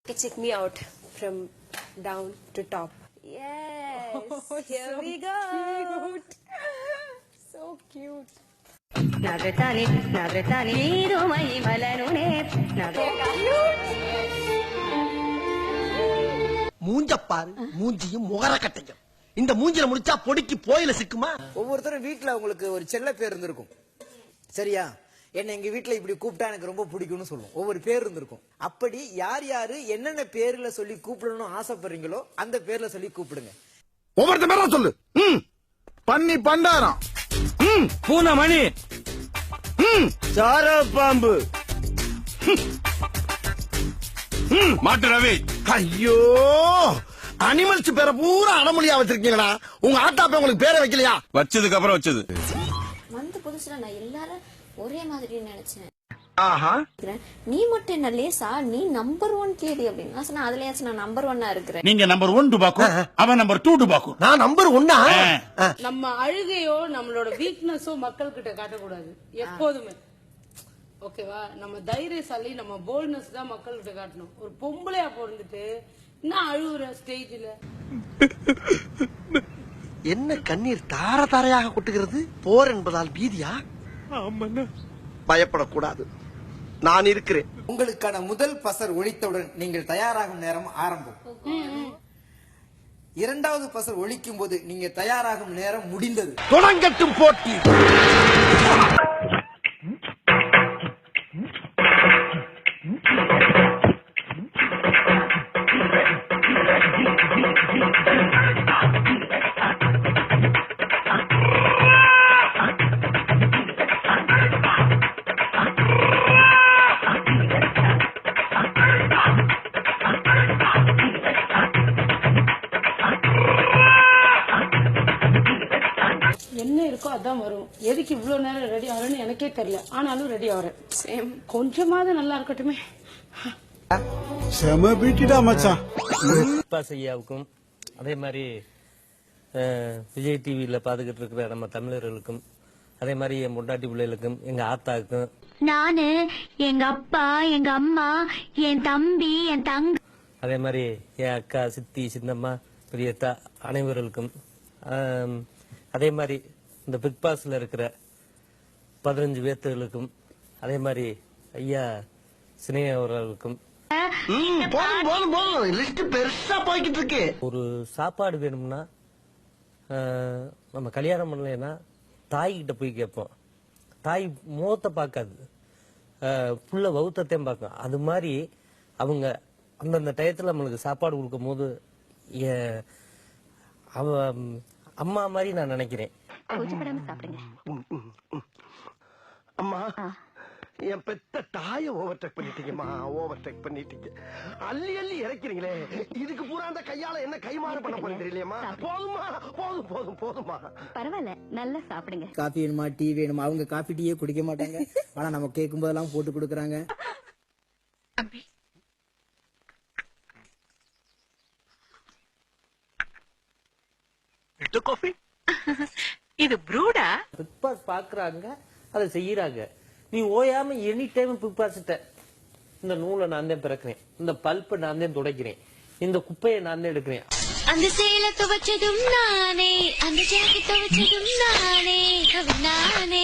Check me out from down to top. Yes, oh, here so we go. Cute. So cute. மூஞ்சப்பாரு மூஞ்சியும் முகரக்கட்டையும் இந்த மூஞ்சில முடிச்சா பொடிக்கு போயில சிக்குமா? ஒவ்வொருத்தரும் வீட்டுல உங்களுக்கு ஒரு செல்ல பேர் இருந்திருக்கும், சரியா? என்ன எங்க வீட்டுல இப்படி கூப்பிட்டா எனக்கு ரொம்ப பிடிக்கும்னு சொல்லுவோம். ஒவ்வொரு பேர் இருந்திருக்கும். அப்படி யார் யாரு என்னென்ன பேர்ல சொல்லி கூப்பிடணும்னு ஆசைப்படுறீங்களோ அந்த பேர்ல சொல்லி கூப்பிடுங்க. ஒவ்வொருத்த பேரா சொல்லு. பன்னி பண்டாரம், பூனமணி, சார பாம்பு, மாட்டு ரவி. ஐயோ, அனிமல்ஸ் பேரை பூரா அடமொழியா வச்சிருக்கீங்களா? உங்க ஆத்தாப்ப உங்களுக்கு பேரை வைக்கலையா? வச்சதுக்கு அப்புறம் வச்சது. வந்து புதுசுல நான் எல்லாரும் ஒரே மாதிரி நினைச்சேன். ஆஹா, நீ மட்டும் என்ன லேசா, நீ நம்பர் 1 கேடி அப்படின்னு நான் சொன்னேன். அதுல நான் நம்பர் 1 இருக்கிறேன். நீங்க நம்பர் 1 டுபாக்கு, அவன் நம்பர் 2 டுபாக்கு. நான் நம்பர் 1. நம்ம அழுகையோ நம்மளோட வீக்னஸோ மக்கள் கிட்ட காட்டக்கூடாது எப்போதுமே. ஓகேவா? நம்ம தைரியசாலி, நம்ம போல்ட்னஸ் தான் மக்கள் கிட்ட காட்டணும். ஒரு பொம்பளையா பிறந்துட்டு என்ன அழுகுற ஸ்டேஜ்ல? என்ன கண்ணீர் தார தாரையாக கொட்டுகிறது? போர் என்பதால் பீதியா? பயப்படக்கூடாது, நான் இருக்கிறேன். உங்களுக்கான முதல் பசர் ஒலித்தவுடன் நீங்கள் தயாராகும் நேரம் ஆரம்பம். இரண்டாவது பசர் ஒலிக்கும் போது நீங்க தயாராகும் நேரம் முடிந்தது. தொடங்கட்டும் போட்டி. என்ன இருக்கோ அதான் வரும். எதுக்கு இவ்வளவு நேரம் ரெடி ஆகிறேன்னு எனக்கே தெரியல. ஆனாலும் ரெடி ஆகிறேன். சேம், கொஞ்சமாவது நல்லா இருக்கட்டுமே. செம பீட்டிடா மச்சான். ஐயாவுக்கும் அதே மாதிரி விஜய் டிவியில பாத்துக்கிட்டு இருக்கிற நம்ம தமிழர்களுக்கும், அதே மாதிரி என் முண்டாட்டி பிள்ளைகளுக்கும், எங்க ஆத்தாவுக்கும், நானு, எங்க அப்பா, எங்க அம்மா, என் தம்பி, என் தங்க, அதே மாதிரி என் அக்கா, சித்தி, சின்னம்மா, பெரியத்தா அனைவர்களுக்கும், அதே மாதிரி இந்த பிக் பாஸ்ல இருக்கிற 15 பேர்களுக்கும், அதே மாதிரி ஐயா சினேகா அவர்களுக்கும். போதும் போதும் போதும், லிஸ்ட் பெருசா போய்கிட்டு இருக்கு. ஒரு சாப்பாடு வேணும்னா நம்ம கல்யாணம் பண்ணலைன்னா தாய்கிட்ட போய் கேட்போம். தாய் முகத்தை பார்க்காது, புள்ள வவுத்தையும் பார்க்கும். அது மாதிரி அவங்க அந்தந்த டயத்துல நம்மளுக்கு சாப்பாடு கொடுக்கும் போது அவ அம்மா மாதிரி நான் நினைக்கிறேன். அம்மா, என் பெத்த தாய ஓவர்டேக் பண்ணிட்டீங்கம்மா, ஓவர்டேக் பண்ணிட்டீங்க. அள்ளி அள்ளி இறக்கிறீங்களே, இதுக்கு பூரா அந்த கையால என்ன கைமாறு பண்ண போறேன் தெரியலையம்மா. போதுமா, போதும் போதும் போதுமா. பரவாயில்ல, நல்லா சாப்பிடுங்க. காஃபி வேணுமா, டீ வேணுமா? அவங்க காஃபி டீயே குடிக்க மாட்டாங்க. ஆனா நம்ம கேட்கும் போதெல்லாம் போட்டு கொடுக்கறாங்க. இது ப்ரூடா? பிக் பாஸ் பாக்குறாங்க, அதை செய்யறாங்க. நீ ஓயாம எனி டைம் பிக் பாஸ்ட்ட இந்த நூலை நான் தான் பிறக்கிறேன், இந்த பல்பை நான் தான் துடைக்கிறேன், இந்த குப்பையை நான் தான் எடுக்கிறேன். அந்த சேலை துவைச்சதும் நானே, அந்த ஜாக்கெட் துவைச்சதும் நானே, நானே,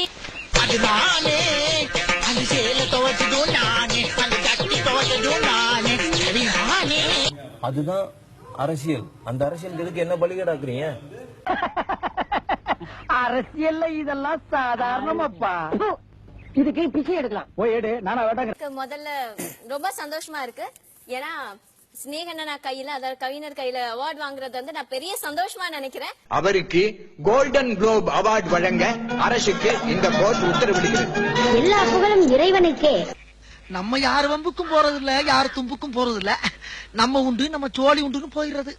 அந்த சேலை துவைச்சதும் நானே, அந்த ஜட்டி துவைச்சதும் நானே, நானே. அதுதான் அரசியல். அந்த அரசியல் எதுக்கு என்ன பலிகடாக்குறீங்க? அரசியல்ல இதெல்லாம் சாதாரணமாப்பா. இதுக்கு பிச்சை எடுக்கலாம். போய் எடு, நானா வேண்டாங்க. முதல்ல ரொம்ப சந்தோஷமா இருக்கு. ஏன்னா ஸ்னேகண்ணா கையில, அதாவது கவிஞர் கையில அவார்ட் வாங்குறது வந்து நான் பெரிய சந்தோஷமா நினைக்கிறேன். அவருக்கு கோல்டன் குளோப் அவார்ட் வழங்க அரசுக்கு இந்த கோர்ட் உத்தரவிடுகிறது. எல்லா புகழும் இறைவனுக்கே. நம்ம யார் வம்புக்கும் போறது இல்ல, யார் தும்புக்கும் போறது இல்ல. நம்ம உண்டு, நம்ம சோழி உண்டுன்னு போயிடுறது.